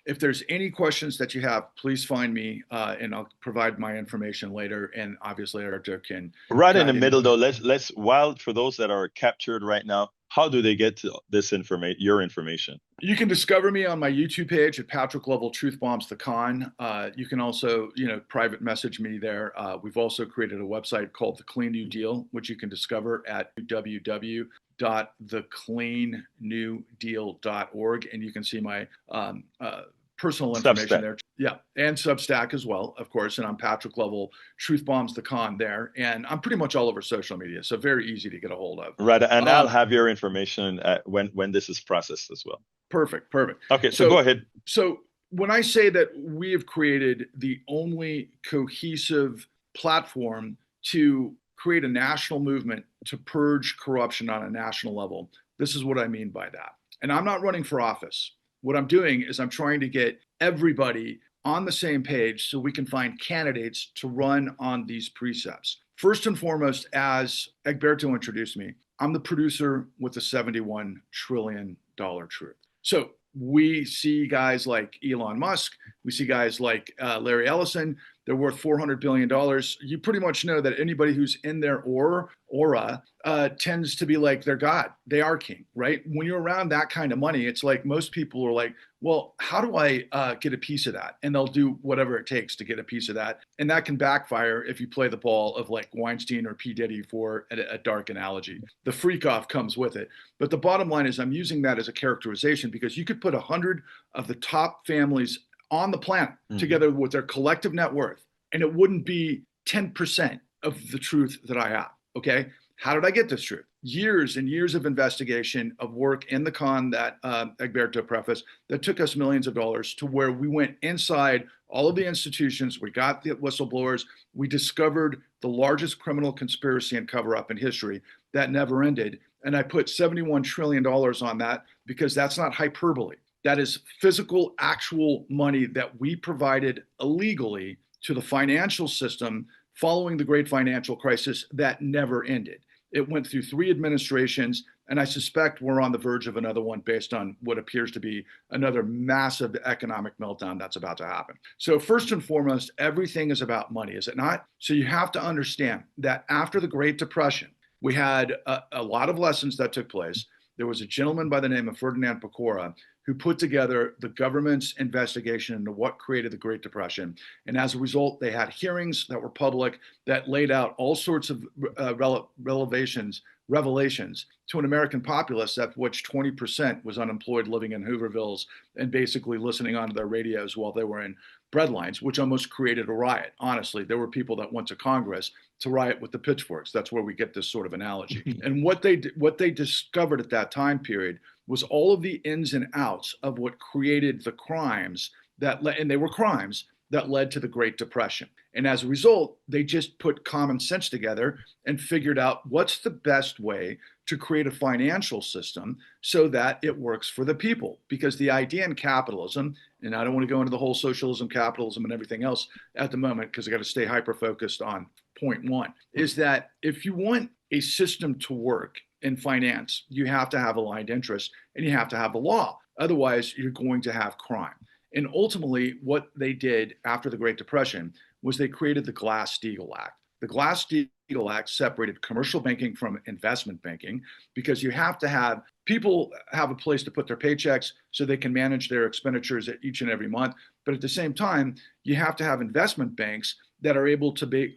if there's any questions that you have, please find me, and I'll provide my information later. And obviously, Alberto can Right in the guide middle, though, anybody. let's while for those that are captured right now, how do they get to this information, your information? You can discover me on my YouTube page at Patrick Lovell Truth Bombs the Con. You can also, private message me there. We've also created a website called The Clean New Deal, which you can discover at www.thecleannewdeal.org, and you can see my personal information Substack. there. Yeah, and Substack as well, of course. And I'm Patrick Lovell Truth Bombs the Con there, and I'm pretty much all over social media, so very easy to get a hold of. Right, and I'll have your information when this is processed as well. Perfect. Okay, so go ahead. So when I say that we have created the only cohesive platform to create a national movement to purge corruption on a national level, this is what I mean by that. And I'm not running for office. What I'm doing is I'm trying to get everybody on the same page so we can find candidates to run on these precepts. First and foremost, as Egberto introduced me, I'm the producer with the $71 trillion truth. So we see guys like Elon Musk, we see guys like Larry Ellison, they're worth $400 billion. You pretty much know that anybody who's in their aura tends to be like their God. They are king, right? When you're around that kind of money, it's like most people are like, well, how do I get a piece of that? And they'll do whatever it takes to get a piece of that. And that can backfire if you play the ball of like Weinstein or P. Diddy, for a dark analogy. The freak off comes with it. But the bottom line is I'm using that as a characterization because you could put 100 of the top families on the planet together with their collective net worth, and it wouldn't be 10% of the truth that I have. Okay. How did I get this truth? Years and years of investigation, of work in the con that Egberto prefaced, that took us millions of dollars, to where we went inside all of the institutions. We got the whistleblowers. We discovered the largest criminal conspiracy and cover up in history that never ended. And I put $71 trillion on that because that's not hyperbole. That is physical, actual money that we provided illegally to the financial system following the great financial crisis that never ended. It went through 3 administrations, and I suspect we're on the verge of another one based on what appears to be another massive economic meltdown that's about to happen. So first and foremost, everything is about money, is it not? So you have to understand that after the Great Depression, we had a lot of lessons that took place. There was a gentleman by the name of Ferdinand Pecora who put together the government's investigation into what created the Great Depression. And as a result, they had hearings that were public that laid out all sorts of revelations to an American populace, of which 20% was unemployed, living in Hoovervilles and basically listening onto their radios while they were in breadlines, which almost created a riot. Honestly, there were people that went to Congress to riot with the pitchforks. That's where we get this sort of analogy. And what they discovered at that time period was all of the ins and outs of what created the crimes and they were crimes that led to the Great Depression. And as a result, they just put common sense together and figured out what's the best way to create a financial system so that it works for the people. Because the idea in capitalism, and I don't want to go into the whole socialism, capitalism, and everything else at the moment because I got to stay hyper-focused on point one, is that if you want a system to work in finance, you have to have aligned interests and you have to have the law. Otherwise, you're going to have crime. And ultimately, what they did after the Great Depression was they created the Glass-Steagall Act. The Glass-Steagall Act separated commercial banking from investment banking because you have to have people have a place to put their paychecks so they can manage their expenditures each and every month. But at the same time, you have to have investment banks that are able to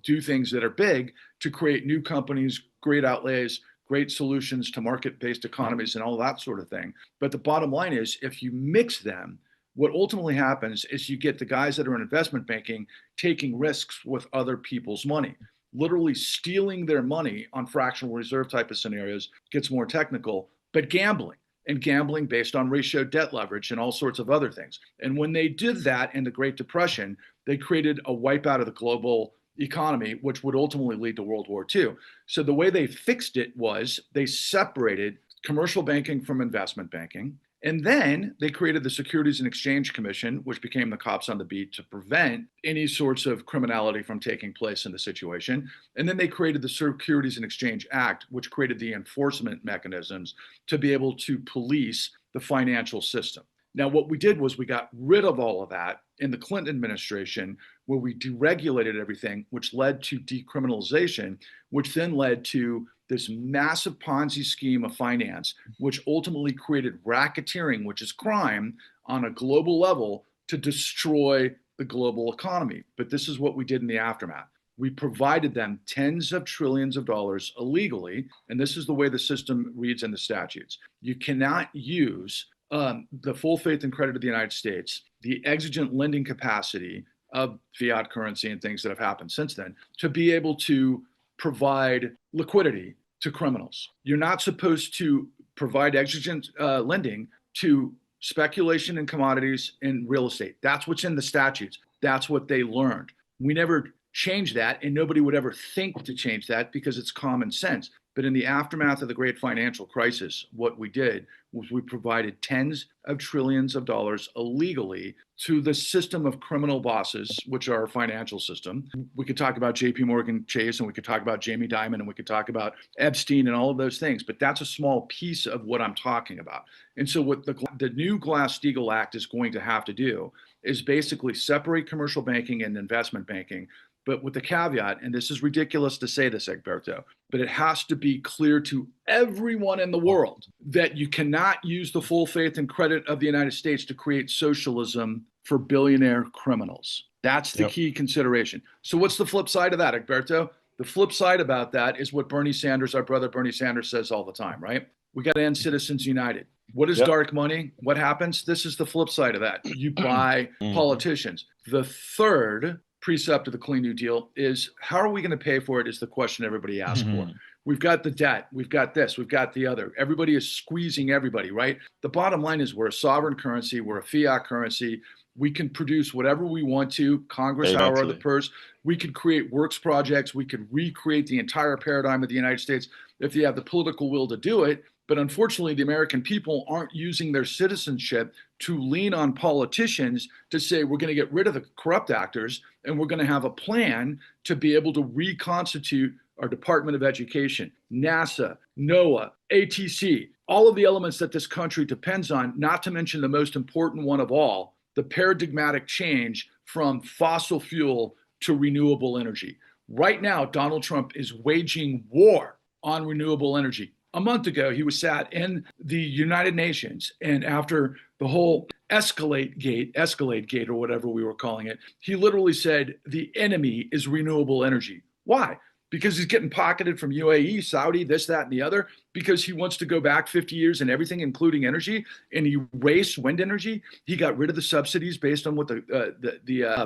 do things that are big to create new companies, great outlays, great solutions to market-based economies and all that sort of thing. But the bottom line is, if you mix them, what ultimately happens is you get the guys that are in investment banking taking risks with other people's money, literally stealing their money on fractional reserve type of scenarios, gets more technical, but gambling based on ratio debt leverage and all sorts of other things. And when they did that in the Great Depression, they created a wipeout of the global economy, which would ultimately lead to World War II. So the way they fixed it was they separated commercial banking from investment banking. And then they created the Securities and Exchange Commission, which became the cops on the beat to prevent any sorts of criminality from taking place in the situation. And then they created the Securities and Exchange Act, which created the enforcement mechanisms to be able to police the financial system. Now, what we did was we got rid of all of that in the Clinton administration, where we deregulated everything, which led to decriminalization, which then led to this massive Ponzi scheme of finance, which ultimately created racketeering, which is crime on a global level to destroy the global economy. But this is what we did in the aftermath. We provided them tens of trillions of dollars illegally, and this is the way the system reads in the statutes. You cannot use the full faith and credit of the United States, the exigent lending capacity of fiat currency and things that have happened since then, to be able to provide liquidity to criminals. You're not supposed to provide exigent lending to speculation in commodities and real estate. That's what's in the statutes. That's what they learned. We never changed that, and nobody would ever think to change that because it's common sense. But in the aftermath of the great financial crisis, what we did was we provided tens of trillions of dollars illegally to the system of criminal bosses, which are our financial system. We could talk about JP Morgan Chase, and we could talk about Jamie Dimon, and we could talk about Epstein and all of those things, but that's a small piece of what I'm talking about. And so what the new Glass-Steagall Act is going to have to do is basically separate commercial banking and investment banking, but with the caveat, and this is ridiculous to say this, Egberto, but it has to be clear to everyone in the world that you cannot use the full faith and credit of the United States to create socialism for billionaire criminals. That's the key consideration. So what's the flip side of that, Egberto? The flip side about that is what Bernie Sanders, our brother Bernie Sanders, says all the time, right? We got to end Citizens United. What is dark money? What happens? This is the flip side of that. You buy politicians. The third precept of the Clean New Deal is, how are we going to pay for it, is the question everybody asks for. We've got the debt, we've got this, we've got the other. Everybody is squeezing everybody, right? The bottom line is we're a sovereign currency, we're a fiat currency. We can produce whatever we want to, Congress, our the purse. We could create works projects. We could recreate the entire paradigm of the United States if you have the political will to do it. But unfortunately, the American people aren't using their citizenship to lean on politicians to say, we're going to get rid of the corrupt actors and we're going to have a plan to be able to reconstitute our Department of Education, NASA, NOAA, ATC, all of the elements that this country depends on, not to mention the most important one of all, the paradigmatic change from fossil fuel to renewable energy. Right now, Donald Trump is waging war on renewable energy. A month ago, he was sat in the United Nations, and after the whole Escalade Gate, or whatever we were calling it, he literally said the enemy is renewable energy. Why? Because he's getting pocketed from UAE, Saudi, this, that, and the other, because he wants to go back 50 years and everything, including energy, and erase wind energy. He got rid of the subsidies based on what the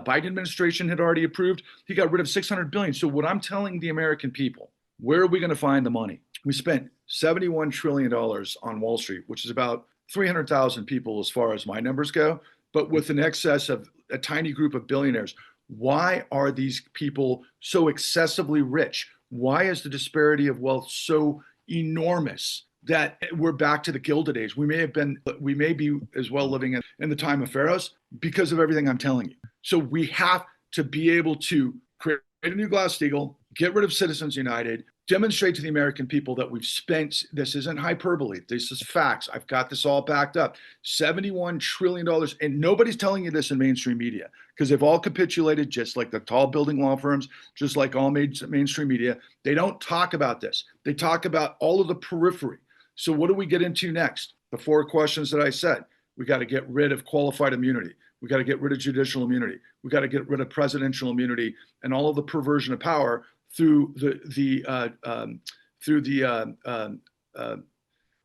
Biden administration had already approved. He got rid of $600 billion. So what I'm telling the American people, where are we going to find the money? We spent $71 trillion on Wall Street, which is about 300,000 people as far as my numbers go, but with an excess of a tiny group of billionaires. Why are these people so excessively rich? Why is the disparity of wealth so enormous that we're back to the Gilded Age? We may be as well living in the time of pharaohs because of everything I'm telling you. So we have to be able to create a new Glass-Steagall, get rid of Citizens United, demonstrate to the American people that we've spent, this isn't hyperbole, this is facts. I've got this all backed up. $71 trillion, and nobody's telling you this in mainstream media because they've all capitulated, just like the tall building law firms, just like all mainstream media. They don't talk about this. They talk about all of the periphery. So what do we get into next? The four questions that I said. We got to get rid of qualified immunity. We got to get rid of judicial immunity. We got to get rid of presidential immunity and all of the perversion of power through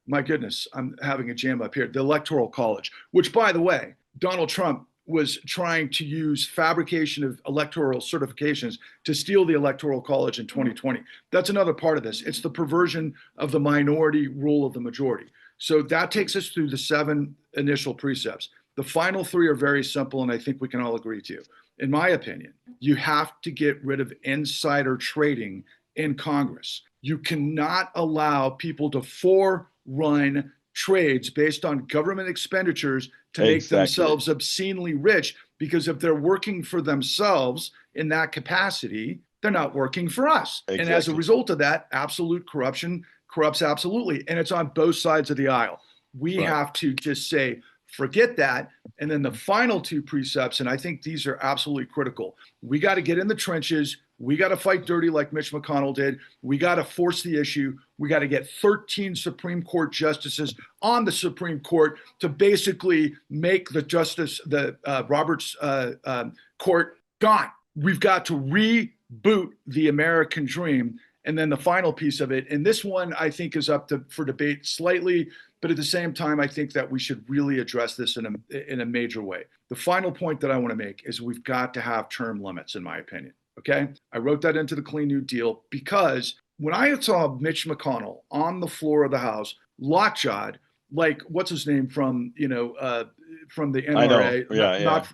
my goodness, I'm having a jam up here, the Electoral College, which, by the way, Donald Trump was trying to use fabrication of electoral certifications to steal the Electoral College in 2020. That's another part of this. It's the perversion of the minority rule of the majority. So that takes us through the 7 initial precepts. The final 3 are very simple, and I think we can all agree to. In my opinion, you have to get rid of insider trading in Congress. You cannot allow people to forerun trades based on government expenditures to make themselves obscenely rich, because if they're working for themselves in that capacity, they're not working for us. And as a result of that, absolute corruption corrupts absolutely. And it's on both sides of the aisle. We have to just say, Forget that. And then the final two precepts, and I think these are absolutely critical. We got to get in the trenches. We got to fight dirty like Mitch McConnell did. We got to force the issue. We got to get 13 Supreme Court justices on the Supreme Court to basically make the Roberts court gone. We've got to reboot the American dream. And then the final piece of it, and this one I think is up for debate slightly, but at the same time, I think that we should really address this in a major way. The final point that I want to make is we've got to have term limits, in my opinion. Okay, I wrote that into the Clean New Deal because when I saw Mitch McConnell on the floor of the House, lockjawed, like what's his name from from the NRA, not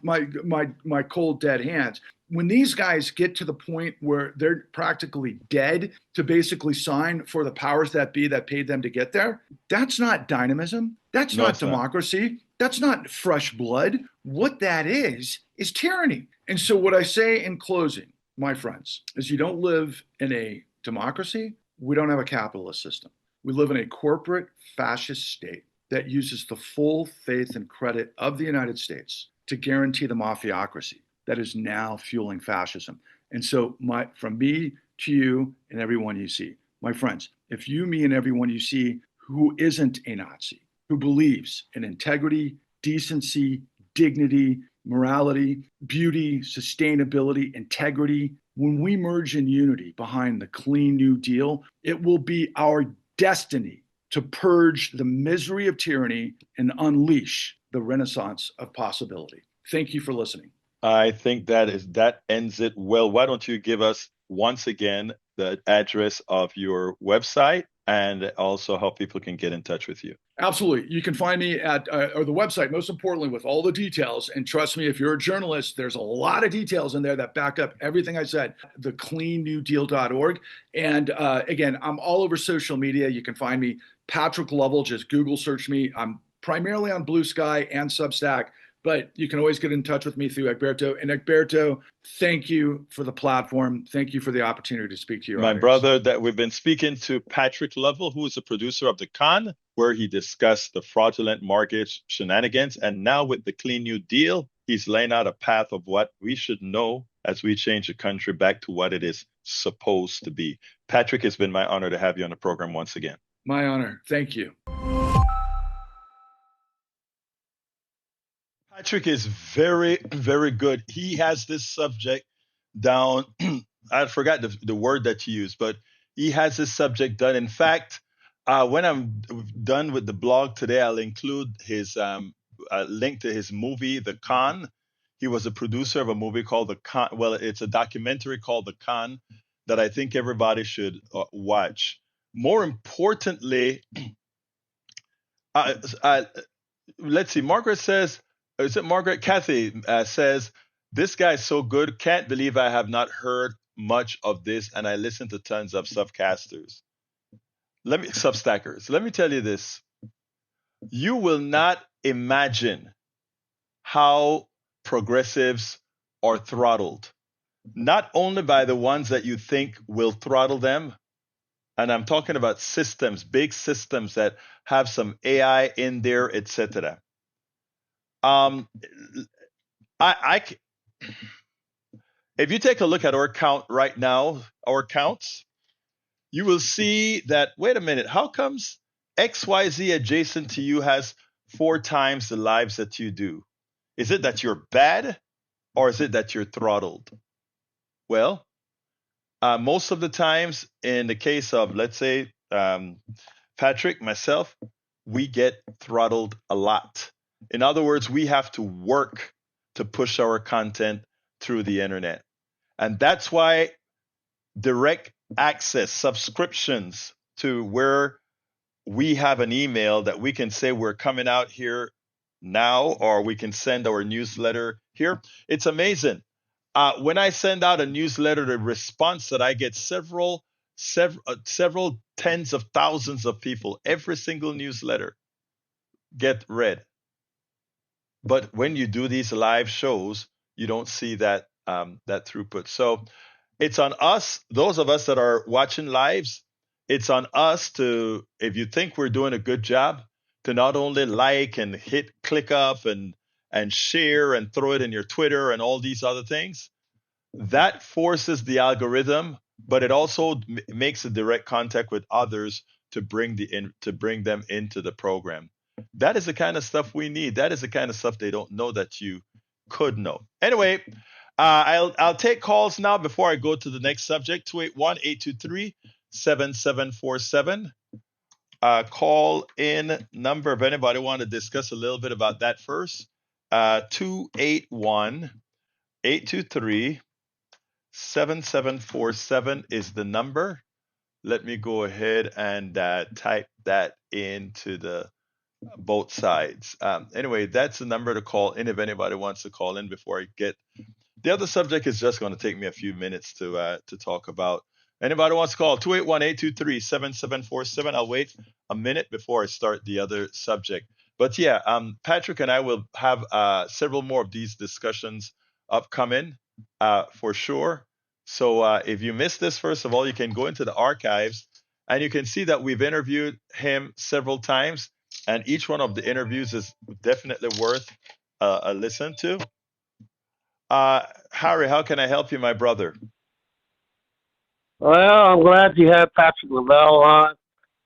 my cold dead hands. When these guys get to the point where they're practically dead to basically sign for the powers that be that paid them to get there, that's not dynamism. That's not democracy. That's not fresh blood. What that is tyranny. And so what I say in closing, my friends, is you don't live in a democracy. We don't have a capitalist system. We live in a corporate fascist state that uses the full faith and credit of the United States to guarantee the mafiocracy that is now fueling fascism. And so from me to you and everyone you see, my friends, if you, me, and everyone you see who isn't a Nazi, who believes in integrity, decency, dignity, morality, beauty, sustainability, integrity, when we merge in unity behind the Clean New Deal, it will be our destiny to purge the misery of tyranny and unleash the renaissance of possibility. Thank you for listening. I think that ends it well. Why don't you give us once again the address of your website and also how people can get in touch with you? Absolutely. You can find me at or the website, most importantly, with all the details. And trust me, if you're a journalist, there's a lot of details in there that back up everything I said, thecleannewdeal.org. And again, I'm all over social media. You can find me, Patrick Lovell. Just Google search me. I'm primarily on Blue Sky and Substack, but you can always get in touch with me through Egberto. And Egberto, thank you for the platform. Thank you for the opportunity to speak to your audience. My brother, that we've been speaking to Patrick Lovell, who is the producer of The Con, where he discussed the fraudulent mortgage shenanigans. And now with the Clean New Deal, he's laying out a path of what we should know as we change the country back to what it is supposed to be. Patrick, it's been my honor to have you on the program once again. My honor. Thank you. Patrick is very, very good. He has this subject down. I forgot the word that you used, but he has this subject done. In fact, when I'm done with the blog today, I'll include his link to his movie, The Con. He was a producer of a movie called The Con. Well, it's a documentary called The Con that I think everybody should watch. More importantly, let's see, Margaret says, is it Margaret? Kathy says, this guy's so good. Can't believe I have not heard much of this. And I listen to tons of substackers. Let me tell you this. You will not imagine how progressives are throttled, not only by the ones that you think will throttle them. And I'm talking about systems, big systems that have some AI in there, etc. If you take a look at our count right now, our counts, you will see that, wait a minute, how comes XYZ adjacent to you has 4 times the lives that you do? Is it that you're bad or is it that you're throttled? Well, most of the times in the case of, let's say, Patrick, myself, we get throttled a lot. In other words, we have to work to push our content through the internet. And that's why direct access subscriptions to where we have an email that we can say we're coming out here now, or we can send our newsletter here. It's amazing. When I send out a newsletter, the response that I get several tens of thousands of people, every single newsletter get read. But when you do these live shows, you don't see that throughput. So it's on us, those of us that are watching lives, it's on us to, if you think we're doing a good job, to not only like and click up and share and throw it in your Twitter and all these other things. That forces the algorithm, but it also makes a direct contact with others to bring them into the program. That is the kind of stuff we need. That is the kind of stuff they don't know that you could know. Anyway, I'll take calls now before I go to the next subject. 281-823-7747. Call in number if anybody want to discuss a little bit about that first. 281-823-7747 is the number. Let me go ahead and type that into the both sides. Anyway, that's the number to call in if anybody wants to call in before I get. The other subject is just going to take me a few minutes to talk about. Anybody wants to call 281-823-7747. I'll wait a minute before I start the other subject. But yeah, Patrick and I will have several more of these discussions upcoming for sure. So if you missed this, first of all, you can go into the archives and you can see that we've interviewed him several times, and each one of the interviews is definitely worth a listen to. Harry, how can I help you, my brother? Well, I'm glad you had Patrick Lavelle on.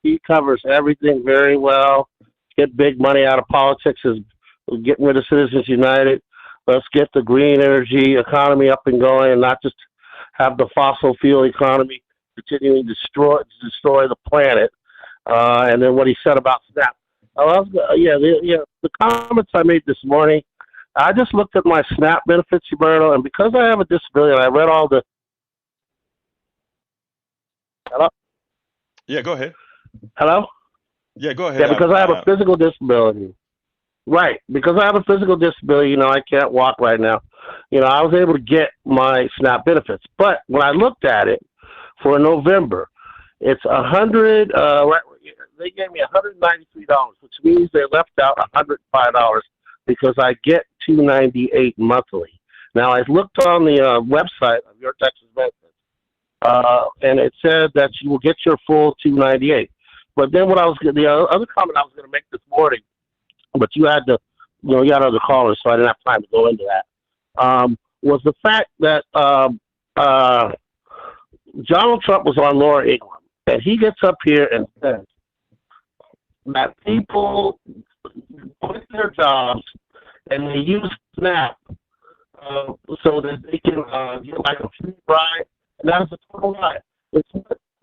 He covers everything very well. Get big money out of politics is getting rid of Citizens United. Let's get the green energy economy up and going, and not just have the fossil fuel economy continuing to destroy the planet. And then what he said about SNAP. The comments I made this morning. I just looked at my SNAP benefits, Roberto, and because I have a disability, I read all the. Hello? Yeah, go ahead. Hello? Yeah, go ahead. Yeah, because I have a physical disability. Right. Because I have a physical disability, I can't walk right now. I was able to get my SNAP benefits. But when I looked at it for November, it's $100. They gave me $193, which means they left out $105 because I get $298 monthly. Now I looked on the website of your Texas benefits, and it said that you will get your full $298. But then the other comment I was going to make this morning, but you had to, you had other callers, so I didn't have time to go into that. Was the fact that Donald Trump was on Laura Ingraham, and he gets up here and says that people quit their jobs and they use SNAP so that they can get like a free ride, and that's a total lie. It's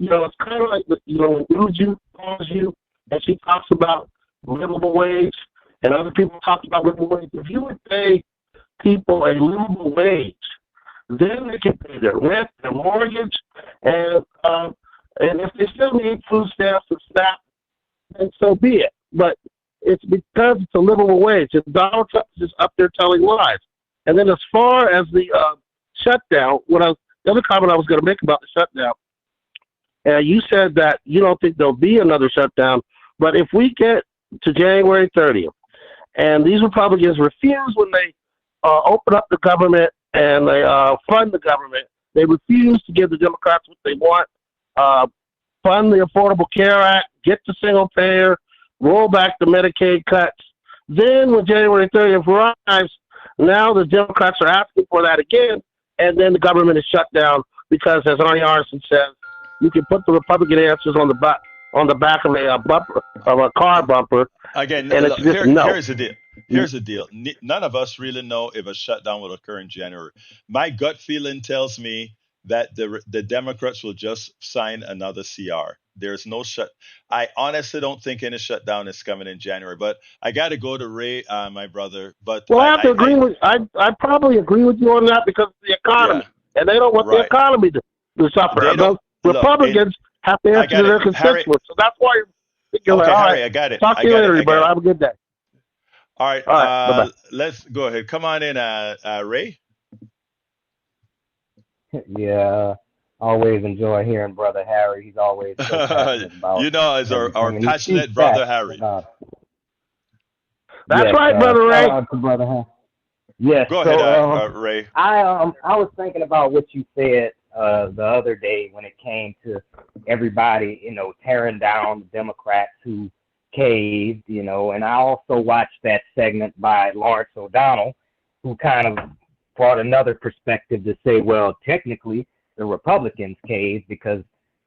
it's kind of like when Uju calls you and she talks about livable wage, and other people talk about livable wage. If you would pay people a livable wage, then they can pay their rent, their mortgage, and if they still need food stamps or SNAP, then so be it. But it's because it's a livable wage, and Donald Trump is just up there telling lies. And then as far as the shutdown, the other comment I was going to make about the shutdown, you said that you don't think there'll be another shutdown, but if we get to January 30th, and these Republicans refuse when they open up the government and they fund the government, they refuse to give the Democrats what they want, fund the Affordable Care Act, get the single payer, roll back the Medicaid cuts. Then when January 30th arrives, now the Democrats are asking for that again, and then the government is shut down because, as Arnie Arson says, you can put the Republican answers on the back of a bumper, of a car bumper. Again, and it's just no. Here's the deal. Here's the deal. None of us really know if a shutdown will occur in January. My gut feeling tells me that the Democrats will just sign another CR. There's no I honestly don't think any shutdown is coming in January. But I got to go to Ray, my brother. But well, I have to agree with. I probably agree with you on that because of the economy, and they don't want the economy to suffer. Republicans have to answer to their constituents, so that's why you're okay, like, Harry, I got it. Talk to you later, Roberto. Have a good day. All right, bye-bye. Let's go ahead. Come on in, Ray. Yeah, always enjoy hearing Brother Harry. He's always so passionate about as our passionate brother Harry. That's right, Brother Ray. Brother Harry. Yes. Go ahead, Ray. I was thinking about what you said the other day when it came to everybody, tearing down the Democrats who caved, you know, and I also watched that segment by Lawrence O'Donnell, who kind of brought another perspective to say, well, technically the Republicans caved because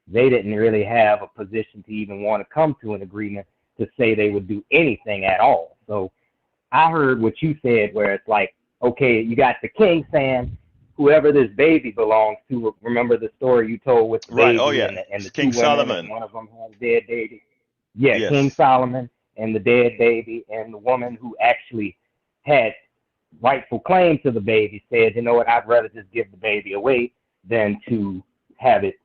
they didn't really have a position to even want to come to an agreement to say they would do anything at all. So I heard what you said, where it's like, okay, you got the king saying, whoever this baby belongs to, remember the story you told with the Right. baby Oh yeah. and the two King women, and Solomon. one of them had a dead baby. Yeah, King Yes. Solomon and the dead baby, and the woman who actually had rightful claim to the baby said, you know what, I'd rather just give the baby away than to have it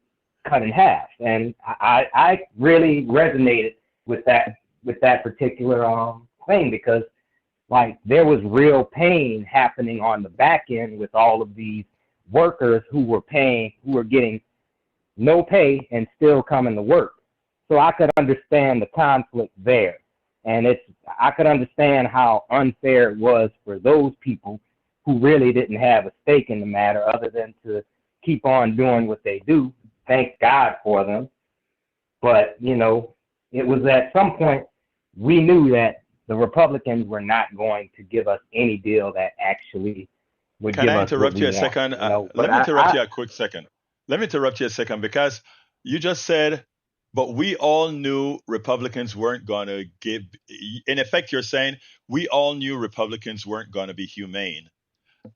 cut in half. And I really resonated with that particular thing, because like there was real pain happening on the back end with all of these workers who were getting no pay and still coming to work. So I could understand the conflict there. And I could understand how unfair it was for those people who really didn't have a stake in the matter other than to keep on doing what they do. Thank God for them. But, you know, it was at some point we knew that the Republicans were not going to give us any deal that actually would Can give I us what interrupt we you a want. second? You know, but Let me interrupt you a quick second. Let me interrupt you a second, because you just said, but we all knew Republicans weren't going to give. In effect, you're saying we all knew Republicans weren't going to be humane.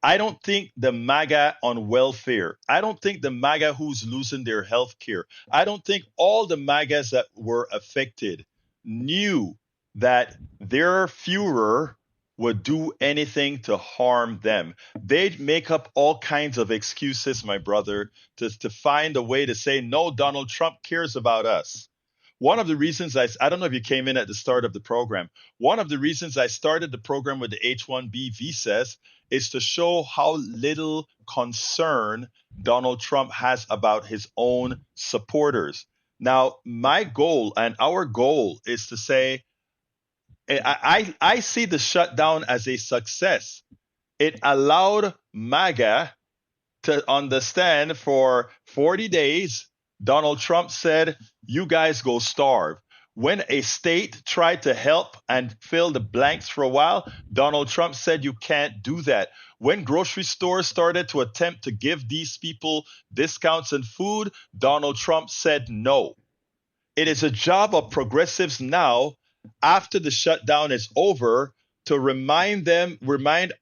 I don't think the MAGA on welfare, I don't think the MAGA who's losing their health care, I don't think all the MAGAs that were affected knew that their Führer would do anything to harm them. They'd make up all kinds of excuses, my brother, to find a way to say, no, Donald Trump cares about us. One of the reasons I don't know if you came in at the start of the program, one of the reasons I started the program with the H-1B visas is to show how little concern Donald Trump has about his own supporters. Now, my goal and our goal is to say, I see the shutdown as a success. It allowed MAGA to understand for 40 days, Donald Trump said, you guys go starve. When a state tried to help and fill the blanks for a while, Donald Trump said, you can't do that. When grocery stores started to attempt to give these people discounts in food, Donald Trump said no. It is a job of progressives now, after the shutdown is over, to remind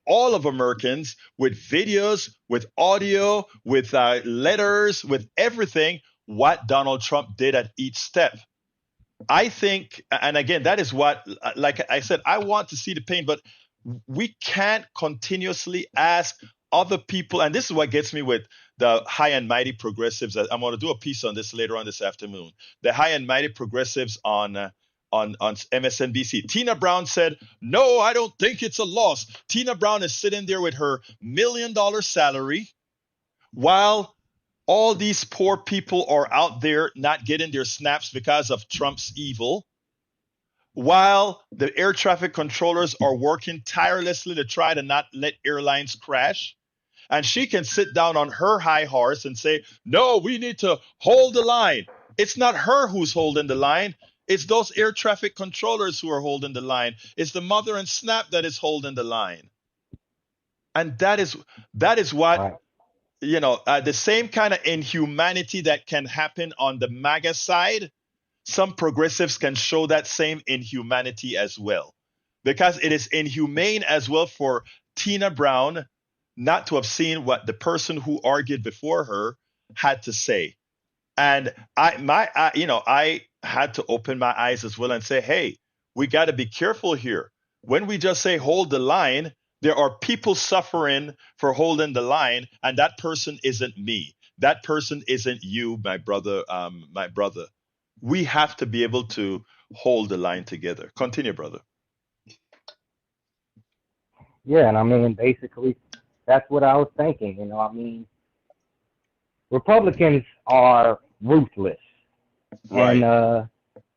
all of Americans with videos, with audio, with letters, with everything, what Donald Trump did at each step. I think, and again, that is what, like I said, I want to see the pain, but we can't continuously ask other people, and this is what gets me with the high and mighty progressives. I'm going to do a piece on this later on this afternoon. The high and mighty progressives on MSNBC. Tina Brown said, "No, I don't think it's a loss." Tina Brown is sitting there with her $1 million salary, while all these poor people are out there not getting their snaps because of Trump's evil, while the air traffic controllers are working tirelessly to try to not let airlines crash. And she can sit down on her high horse and say, no, we need to hold the line. It's not her who's holding the line. It's those air traffic controllers who are holding the line. It's the mother and snap that is holding the line. And that is what, right. The same kind of inhumanity that can happen on the MAGA side, some progressives can show that same inhumanity as well. Because it is inhumane as well for Tina Brown not to have seen what the person who argued before her had to say. And I had to open my eyes as well and say, hey, we got to be careful here. When we just say hold the line, there are people suffering for holding the line, and that person isn't me. That person isn't you, my brother. We have to be able to hold the line together. Continue, brother. Yeah, and I mean, basically, that's what I was thinking. You know, I mean, Republicans are ruthless Right.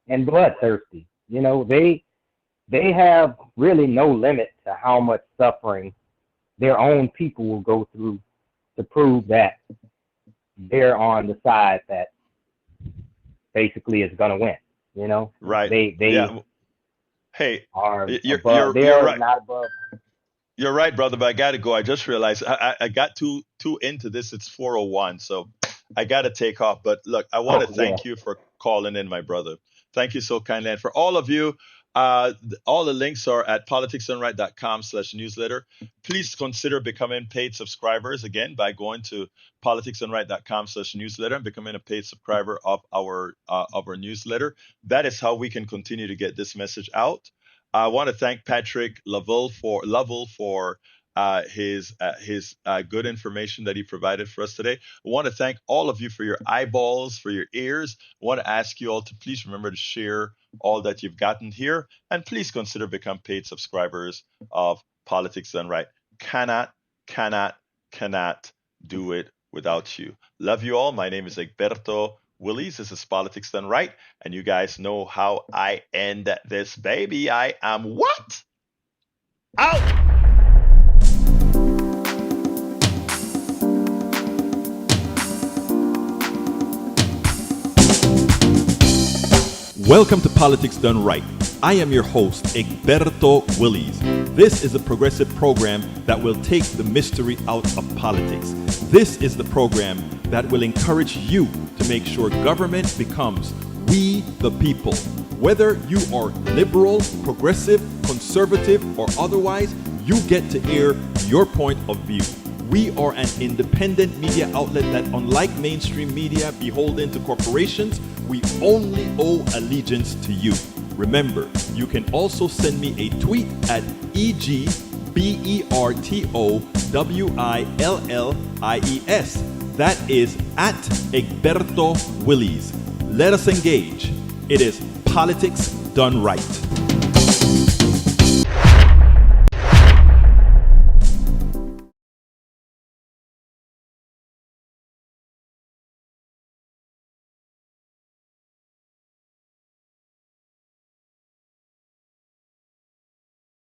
and bloodthirsty. You know, they have really no limit to how much suffering their own people will go through to prove that they're on the side that basically is going to win. You know, Right. they Yeah. Hey, are you're above. you're you're They're right. not above. You're right, brother. But I got to go. I just realized I got too into this. It's 4:01, so I got to take off. But look, I want to Oh yeah. thank you for calling in, my brother. Thank you so kindly, and for all of you. All the links are at politicsdoneright.com/newsletter. Please consider becoming paid subscribers again by going to politicsdoneright.com/newsletter and becoming a paid subscriber of our newsletter. That is how we can continue to get this message out. I want to thank Patrick Lovell for his good information that he provided for us today. I want to thank all of you for your eyeballs, for your ears. I want to ask you all to please remember to share all that you've gotten here, and please consider become paid subscribers of Politics Done Right. Cannot do it without you. Love you all. My name is Egberto Willies. This is Politics Done Right, and you guys know how I end this baby. I am what? Out! Welcome to Politics Done Right. I am your host, Egberto Willies. This is a progressive program that will take the mystery out of politics. This is the program that will encourage you to make sure government becomes we the people. Whether you are liberal, progressive, conservative, or otherwise, you get to air your point of view. We are an independent media outlet that, unlike mainstream media beholden to corporations, we only owe allegiance to you. Remember, you can also send me a tweet at EGBERTOWILLIES. That is at Egberto Willies. Let us engage. It is Politics Done Right.